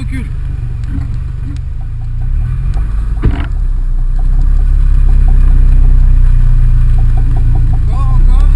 recule. Encore, encore.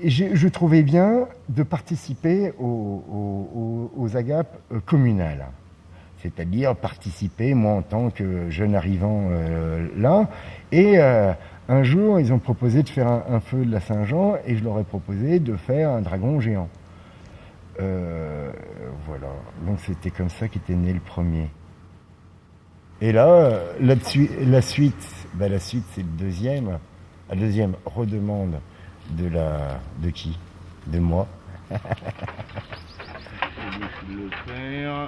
Je trouvais bien de participer aux agapes communales. C'est-à-dire participer, moi en tant que jeune arrivant là. Et un jour, ils ont proposé de faire un feu de la Saint-Jean et je leur ai proposé de faire un dragon géant. Voilà, donc c'était comme ça qu'était né le premier. Et là, la suite, c'est le deuxième. La deuxième redemande de qui? De moi. Le faire.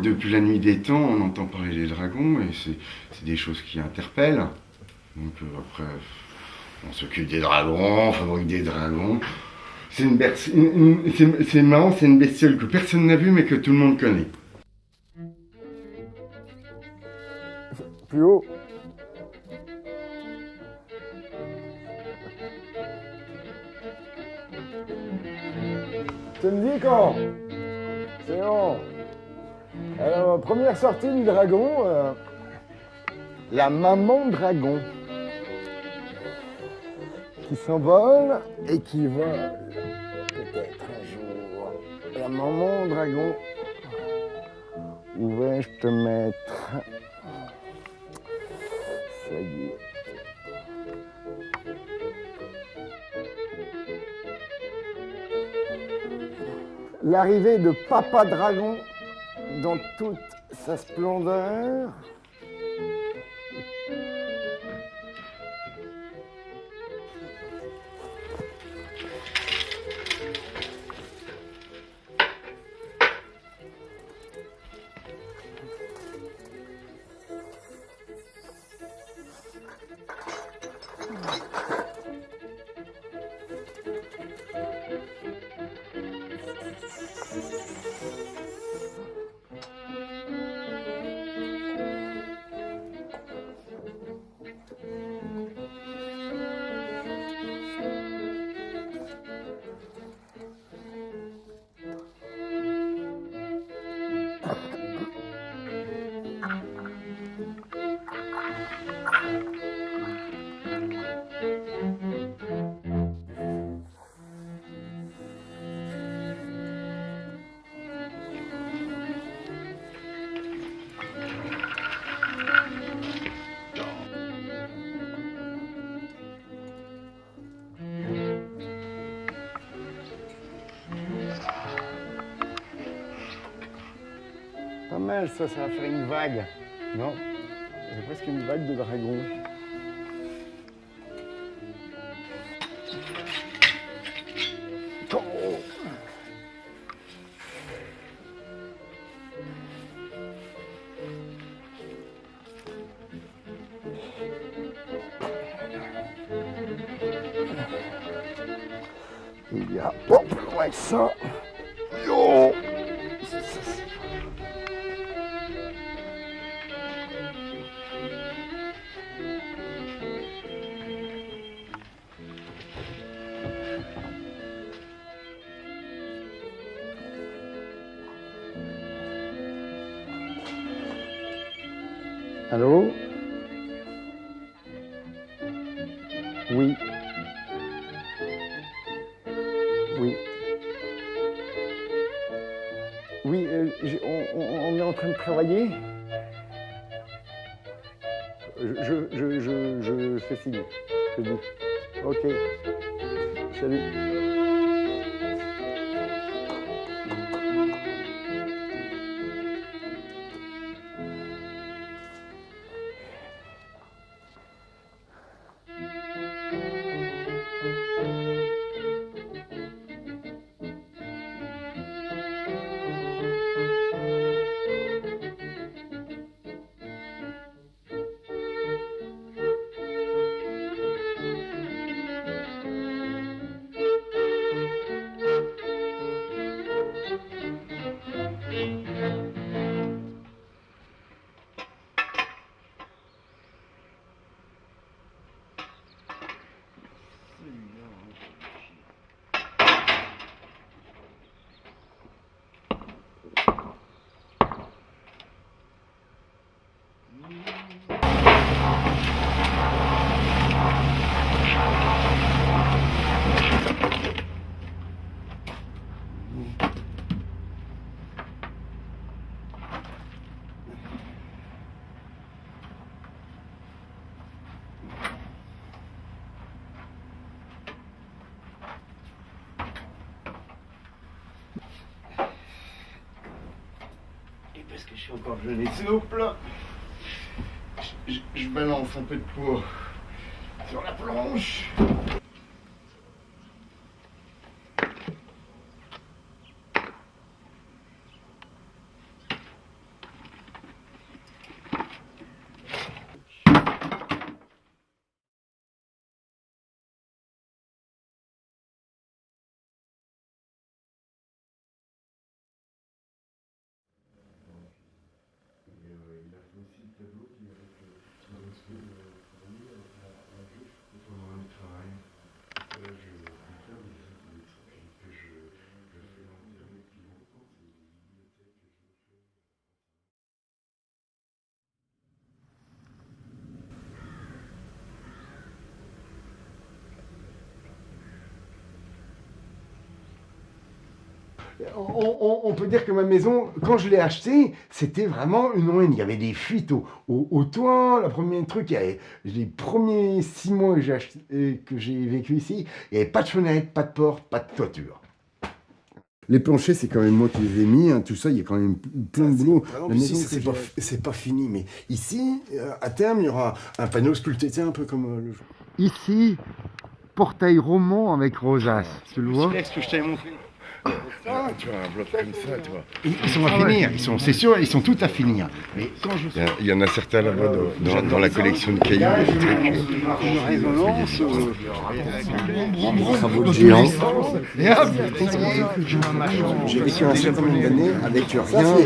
Depuis la nuit des temps, on entend parler des dragons et c'est des choses qui interpellent. Donc après, on s'occupe des dragons, on fabrique des dragons. C'est marrant, c'est une bestiole que personne n'a vue mais que tout le monde connaît. Plus haut. Tu me dis quand? C'est bon. Alors, première sortie du dragon, la maman dragon qui s'envole et qui vole peut-être un jour. La maman dragon, où vais-je te mettre? Ça y est. L'arrivée de Papa Dragon dans toute sa splendeur. Pas mal ça, ça va faire une vague. Non, c'est presque une vague de dragons. Oh. Il y a pas plus loin que ça. Yo. Allô? Oui. Oui. Oui, on est en train de travailler. Je fais signe. Je dis. Ok. Salut. Parce que je suis encore jeune et souple, je balance un peu de poids sur la planche. On peut dire que ma maison, quand je l'ai achetée, c'était vraiment une ruine. Il y avait des fuites au toit. Le premier truc, les premiers 6 mois que j'ai vécu ici, il n'y avait pas de fenêtre, pas de porte, pas de toiture. Les planchers, c'est quand même moi qui les ai mis. Hein, tout ça, il y a quand même plein de boulot. La maison, c'est pas fini. Mais ici, à terme, il y aura un panneau sculpté, un peu comme le jour. Ici, portail roman avec rosace. Tu le vois? C'est ce que je t'avais montré. Ah, tu vois, un bloc comme ça, tu vois. Ils sont à finir, c'est sûr, ils sont tous à finir. Mais quand il y en a certains là-bas dans la collection de cailloux. Une résonance, travaux de géants. J'ai vécu un certain nombre d'années avec rien.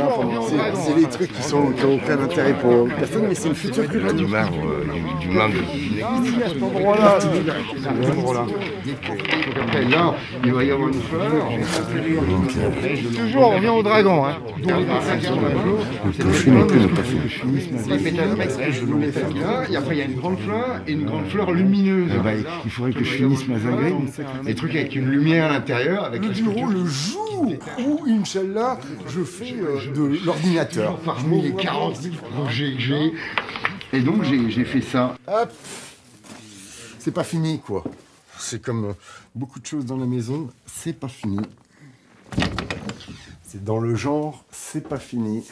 C'est des trucs qui n'ont aucun intérêt pour personne, mais c'est une future culture. Du marbre de cet endroit-là. Après, là, il va y avoir une fleur. Toujours, on revient au dragon. Hein. Le et après, il y a une grande fleur et une grande fleur lumineuse. Il faudrait que je finisse ma zinguerie. Des trucs avec une lumière à l'intérieur. Le bureau, le jour où, Inch'Allah, je fais de l'ordinateur. Parmi les 40 000 projets que j'ai. Et donc, j'ai fait ça. Hop. C'est pas fini, quoi. C'est comme beaucoup de choses dans la maison, c'est pas fini. C'est dans le genre, c'est pas fini.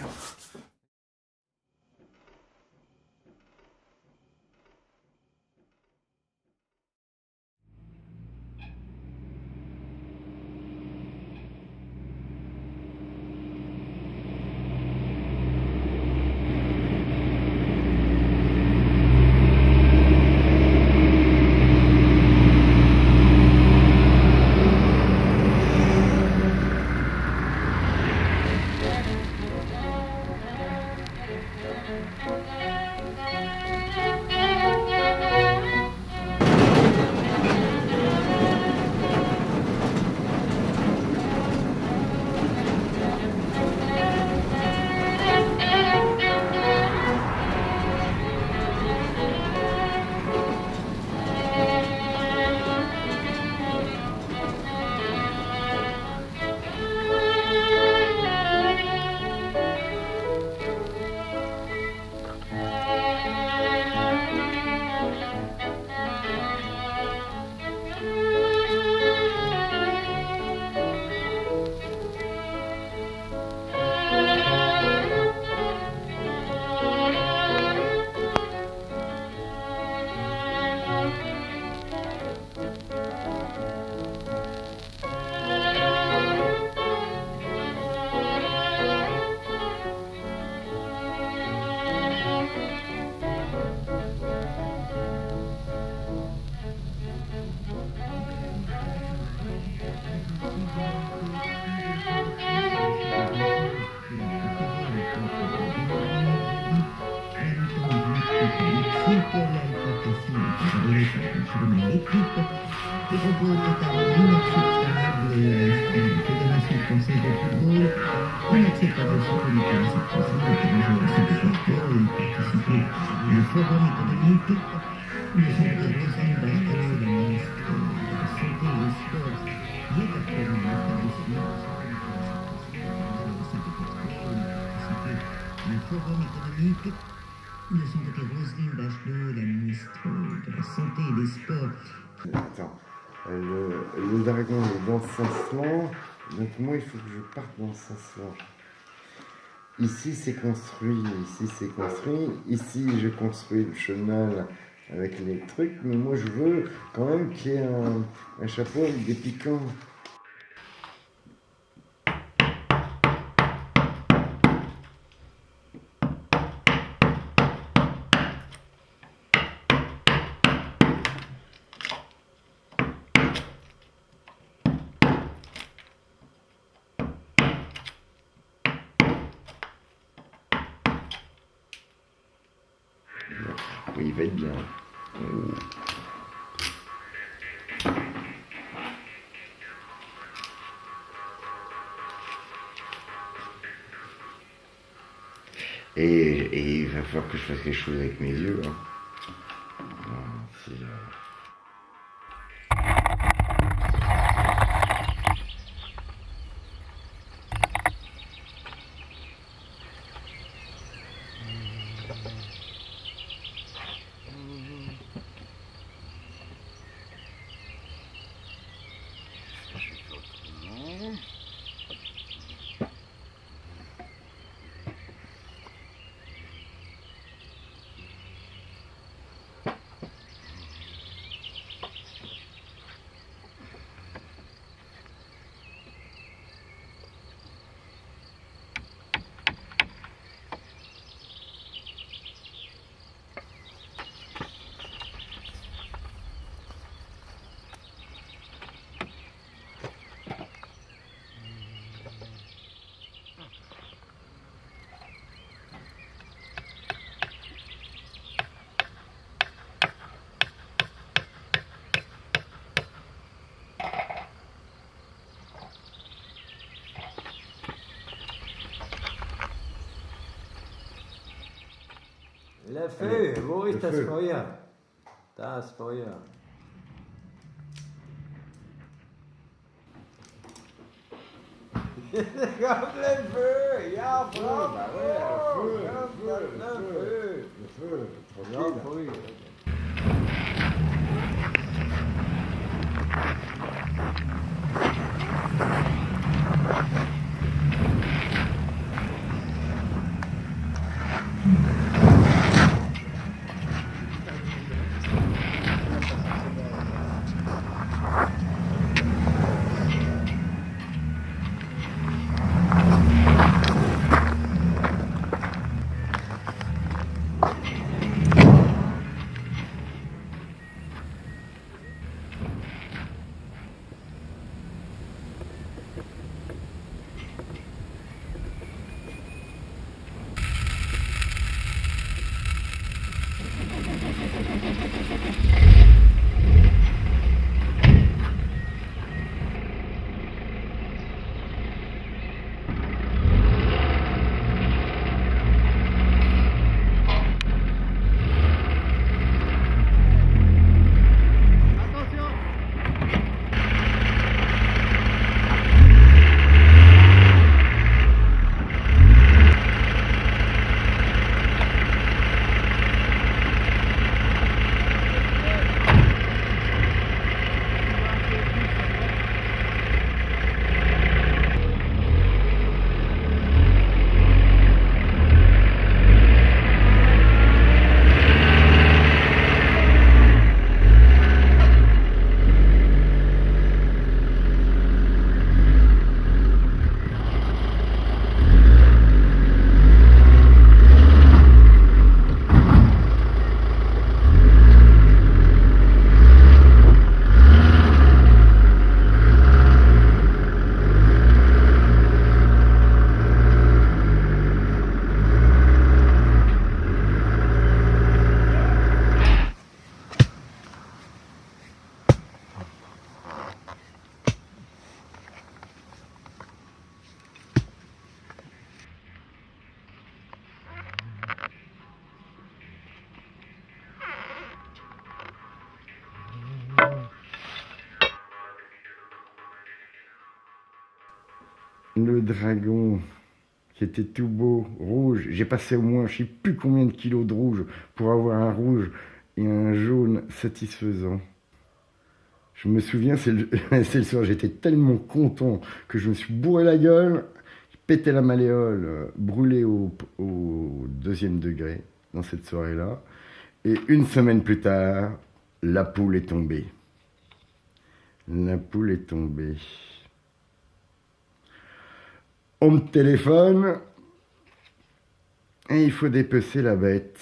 Attends, le dragon est dans ce sens-là, donc moi il faut que je parte dans ce sens-là. Ici c'est construit, ici je construis le chenal avec les trucs, mais moi je veux quand même qu'il y ait un chapeau avec des piquants. Oui, il va être bien. Et il va falloir que je fasse quelque chose avec mes yeux. Hein. Le feu, wo ist das Feu. Feuer? Das Feuer. Comme le feu, ja, bravo! Le feu, Ja, tranquille. feu. Le dragon, qui était tout beau, rouge. J'ai passé au moins, je sais plus combien de kilos de rouge pour avoir un rouge et un jaune satisfaisant. Je me souviens, c'est le soir, j'étais tellement content que je me suis bourré la gueule, pété la malléole, brûlé au 2e degré dans cette soirée-là. Et une semaine plus tard, la poule est tombée. La poule est tombée. On me téléphone et il faut dépecer la bête.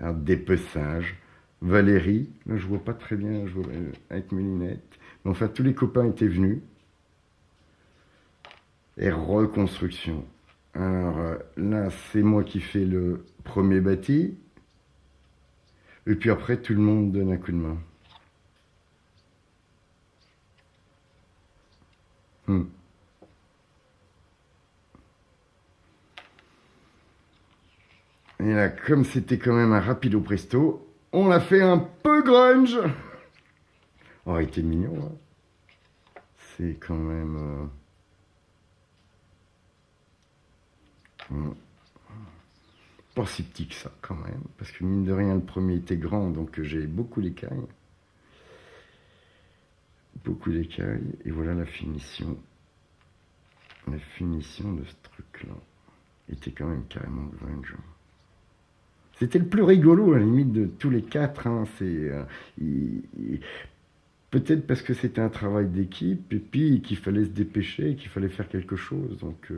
Alors, dépeçage. Valérie, là je vois pas très bien, je vois avec mes lunettes. Mais enfin, tous les copains étaient venus. Et reconstruction. Alors là, c'est moi qui fais le premier bâti. Et puis après, tout le monde donne un coup de main. Et là, comme c'était quand même un rapido presto, on l'a fait un peu grunge. Oh, il était mignon, hein. C'est quand même... pas si petit que ça, quand même. Parce que mine de rien, le premier était grand, donc j'ai beaucoup d'écailles. Beaucoup d'écailles. Et voilà la finition. La finition de ce truc-là était quand même carrément grunge. C'était le plus rigolo, à la limite, de tous les quatre. Hein. Peut-être parce que c'était un travail d'équipe, et puis qu'il fallait se dépêcher, qu'il fallait faire quelque chose. Donc,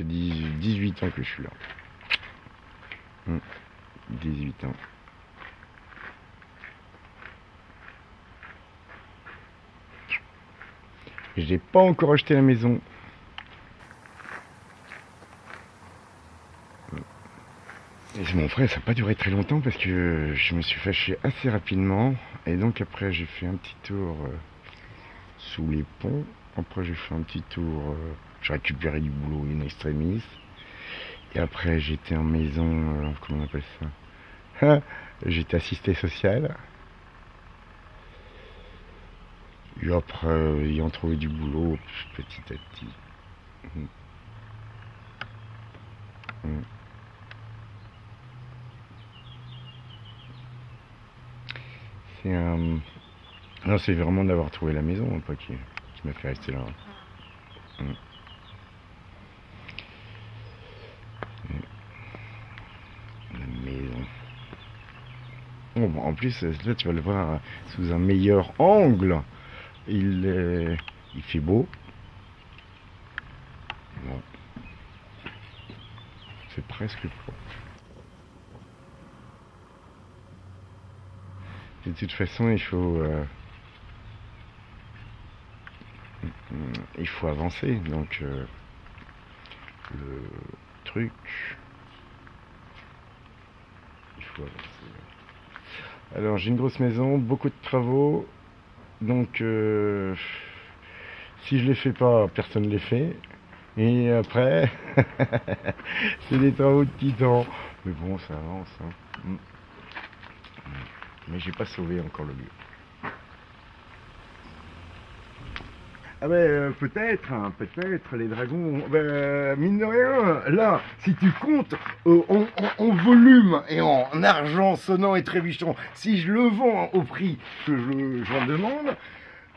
fait 18 ans que je suis là. 18 ans. J'ai pas encore acheté la maison. Et mon frère, ça n'a pas duré très longtemps parce que je me suis fâché assez rapidement. Et donc après, j'ai fait un petit tour sous les ponts. Après, j'ai fait un petit tour. J'ai récupéré du boulot in extremis. Et après, j'étais en maison. Comment on appelle ça? J'étais assisté social. Et après, ayant trouvé du boulot petit à petit. C'est un... Non, c'est vraiment d'avoir trouvé la maison, pas qui m'a fait rester là. La maison. Bon, en plus, là, tu vas le voir sous un meilleur angle. Il fait beau. Bon. C'est presque beau. De toute façon, il faut avancer. Donc, le truc, il faut avancer. Alors, j'ai une grosse maison, beaucoup de travaux. Donc, si je les fais pas, personne ne les fait. Et après, c'est des travaux de titan. Mais bon, ça avance. Hein. Mais j'ai pas sauvé encore le lieu. Ah ben peut-être les dragons, mine de rien, là, si tu comptes en volume et en argent sonnant et trébuchant, si je le vends au prix que j'en demande,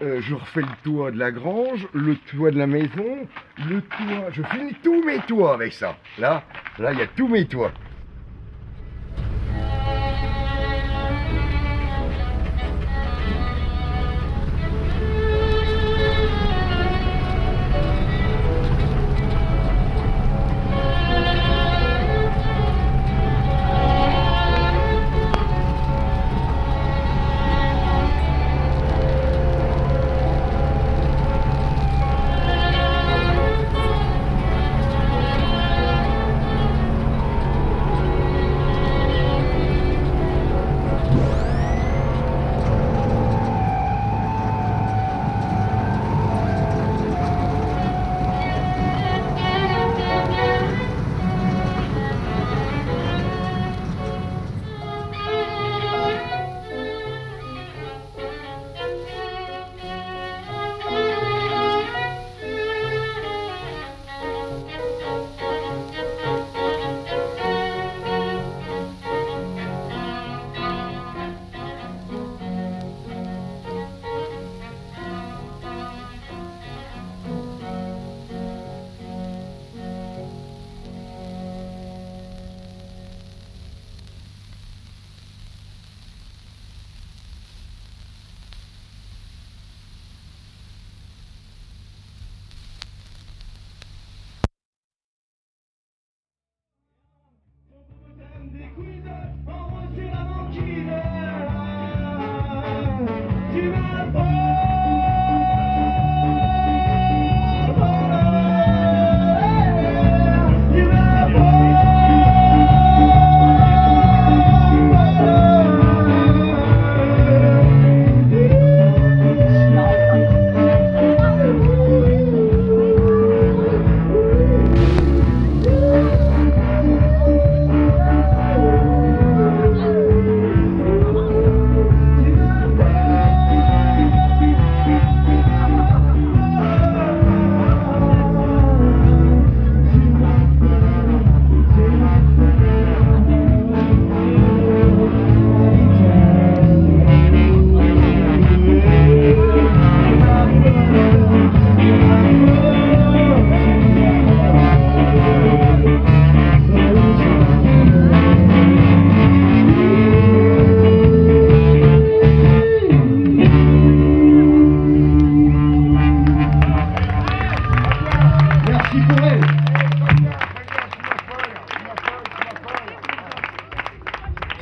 je refais le toit de la grange, le toit de la maison, le toit, je finis tous mes toits avec ça. Là, il y a tous mes toits.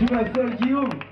Tu m'as fait le Guillaume.